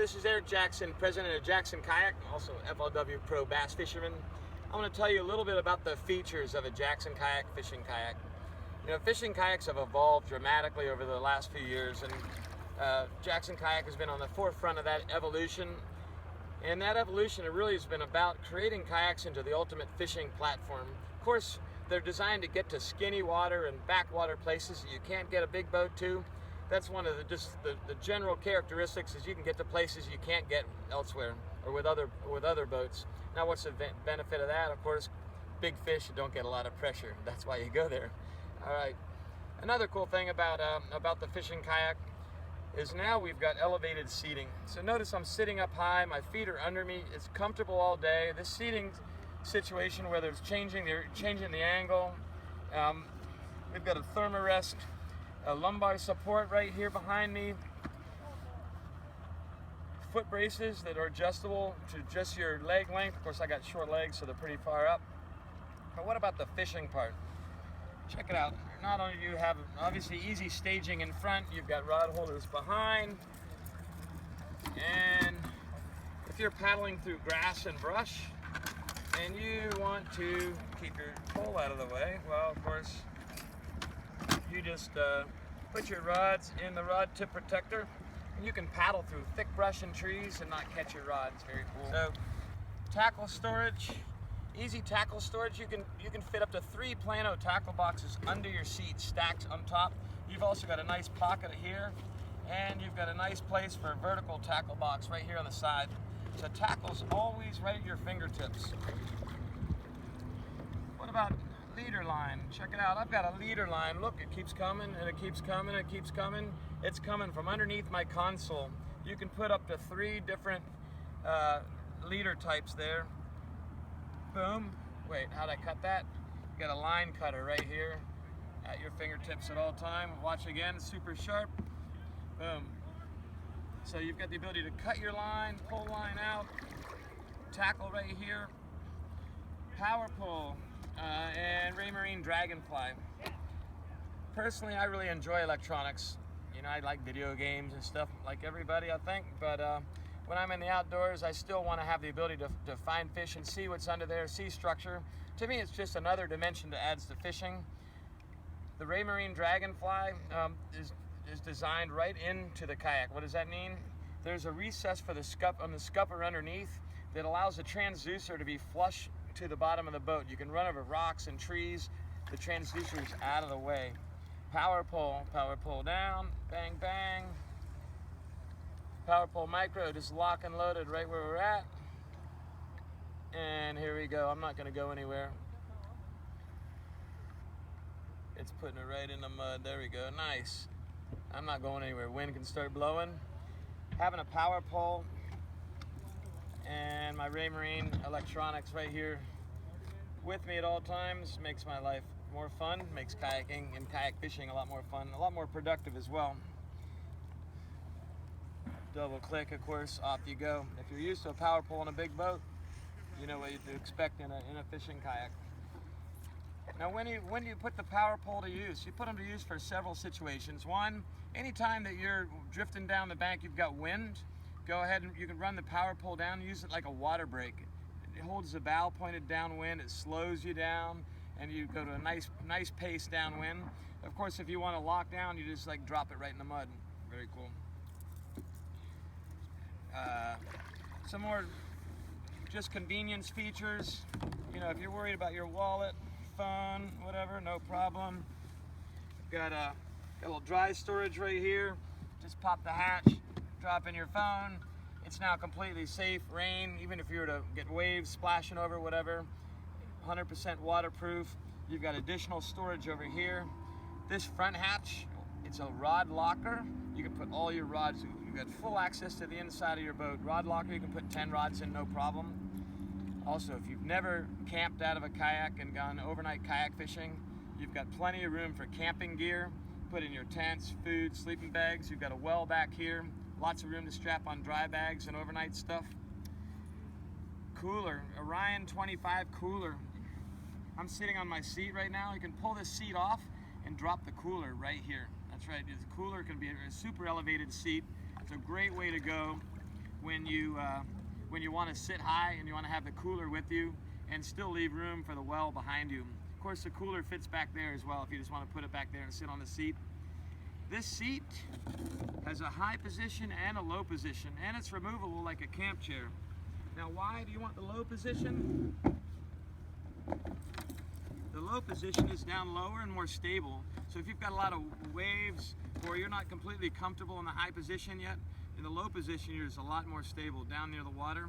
this is Erick Jackson, president of Jackson Kayak, also FLW Pro Bass Fisherman. I want to tell you a little bit about the features of a Jackson Kayak fishing kayak. You know, fishing kayaks have evolved dramatically over the last few years, and Jackson Kayak has been on the forefront of that evolution. And that evolution, it really has been about creating kayaks into the ultimate fishing platform. Of course, they're designed to get to skinny water and backwater places that you can't get a big boat to. That's one of the general characteristics, is you can get to places you can't get elsewhere or with other boats. Now, what's the benefit of that? Of course, big fish, you don't get a lot of pressure. That's why you go there. All right. Another cool thing about the fishing kayak is now we've got elevated seating. So notice I'm sitting up high, my feet are under me. It's comfortable all day. This seating situation, whether it's changing the angle, we've got a thermarest, a lumbar support right here behind me, foot braces that are adjustable to just your leg length. Of course, I got short legs, so they're pretty far up. But what about the fishing part? Check it out. Not only do you have obviously easy staging in front, you've got rod holders behind, and if you're paddling through grass and brush and you want to keep your pole out of the way, well, of course, you just put your rods in the rod tip protector, and you can paddle through thick brush and trees and not catch your rod. It's very cool. So, tackle storage, easy tackle storage. You can fit up to 3 Plano tackle boxes under your seat, stacked on top. You've also got a nice pocket here, and you've got a nice place for a vertical tackle box right here on the side. So tackle's always right at your fingertips. What about leader line? Check it out. I've got a leader line. Look, it keeps coming and it keeps coming and it keeps coming. It's coming from underneath my console. You can put up to 3 different leader types there. Boom. Wait, how'd I cut that? You got a line cutter right here at your fingertips at all time. Watch again, super sharp. Boom. So you've got the ability to cut your line, pull line out, tackle right here, power pull, and Raymarine Dragonfly. Personally, I really enjoy electronics. You know, I like video games and stuff like everybody, I think, but when I'm in the outdoors, I still want to have the ability to find fish and see what's under there, see structure. To me, it's just another dimension that adds to fishing. The Raymarine Dragonfly is designed right into the kayak. What does that mean? There's a recess for the on the scupper underneath that allows the transducer to be flush to the bottom of the boat. You can run over rocks and trees. The transducer is out of the way. Power pull down, bang, bang. Power pull micro, just lock and loaded right where we're at. And here we go. I'm not going to go anywhere. It's putting it right in the mud. There we go. Nice. I'm not going anywhere. Wind can start blowing. Having a power pole and my Raymarine electronics right here with me at all times makes my life more fun, makes kayaking and kayak fishing a lot more fun, a lot more productive as well. Double click, of course, off you go. If you're used to a power pole in a big boat, you know what you expect in a fishing kayak. Now, when do you put the power pole to use? You put them to use for several situations. One, anytime that you're drifting down the bank, you've got wind, go ahead and you can run the power pole down, use it like a water brake. It holds the bow pointed downwind, it slows you down, and you go to a nice pace downwind. Of course, if you want to lock down, you just like drop it right in the mud. Very cool. Some more just convenience features. You know, if you're worried about your wallet, phone, whatever, no problem. Got a little dry storage right here. Just pop the hatch, drop in your phone. It's now completely safe. Rain, even if you were to get waves splashing over, whatever, 100% waterproof. You've got additional storage over here. This front hatch, it's a rod locker. You can put all your rods. You've got full access to the inside of your boat. Rod locker, you can put 10 rods in, no problem. Also, if you've never camped out of a kayak and gone overnight kayak fishing, you've got plenty of room for camping gear. Put in your tents, food, sleeping bags. You've got a well back here. Lots of room to strap on dry bags and overnight stuff. Cooler, Orion 25 cooler. I'm sitting on my seat right now. You can pull this seat off and drop the cooler right here. That's right, the cooler can be a super elevated seat. It's a great way to go when you want to sit high and you want to have the cooler with you and still leave room for the well behind you. Of course, the cooler fits back there as well if you just want to put it back there and sit on the seat. This seat has a high position and a low position, and it's removable like a camp chair. Now, why do you want the low position? The low position is down lower and more stable. So if you've got a lot of waves or you're not completely comfortable in the high position yet, in the low position you're just a lot more stable down near the water.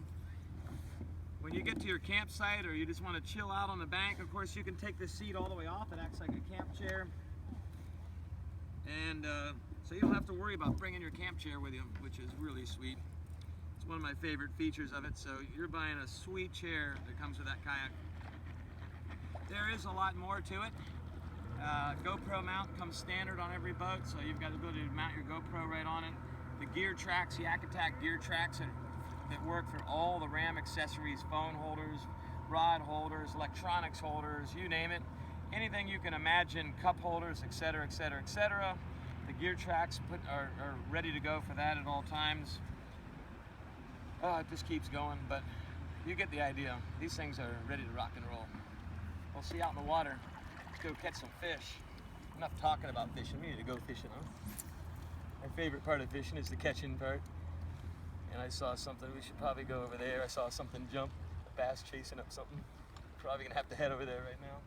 When you get to your campsite or you just want to chill out on the bank, of course you can take the seat all the way off. It acts like a camp chair. And so you don't have to worry about bringing your camp chair with you, which is really sweet. It's one of my favorite features of it. So you're buying a sweet chair that comes with that kayak. There is a lot more to it. GoPro Mount comes standard on every boat, so you've got the ability to mount your GoPro right on it. The gear tracks, Yak Attack gear tracks that work for all the RAM accessories, phone holders, rod holders, electronics holders, you name it. Anything you can imagine, cup holders, etc., etc., etc. The gear tracks are ready to go for that at all times. It just keeps going, but you get the idea. These things are ready to rock and roll. We'll see you out in the water. Let's go catch some fish. Enough talking about fishing. We need to go fishing, huh? My favorite part of fishing is the catching part. And I saw something. We should probably go over there. I saw something jump. A bass chasing up something. Probably gonna have to head over there right now.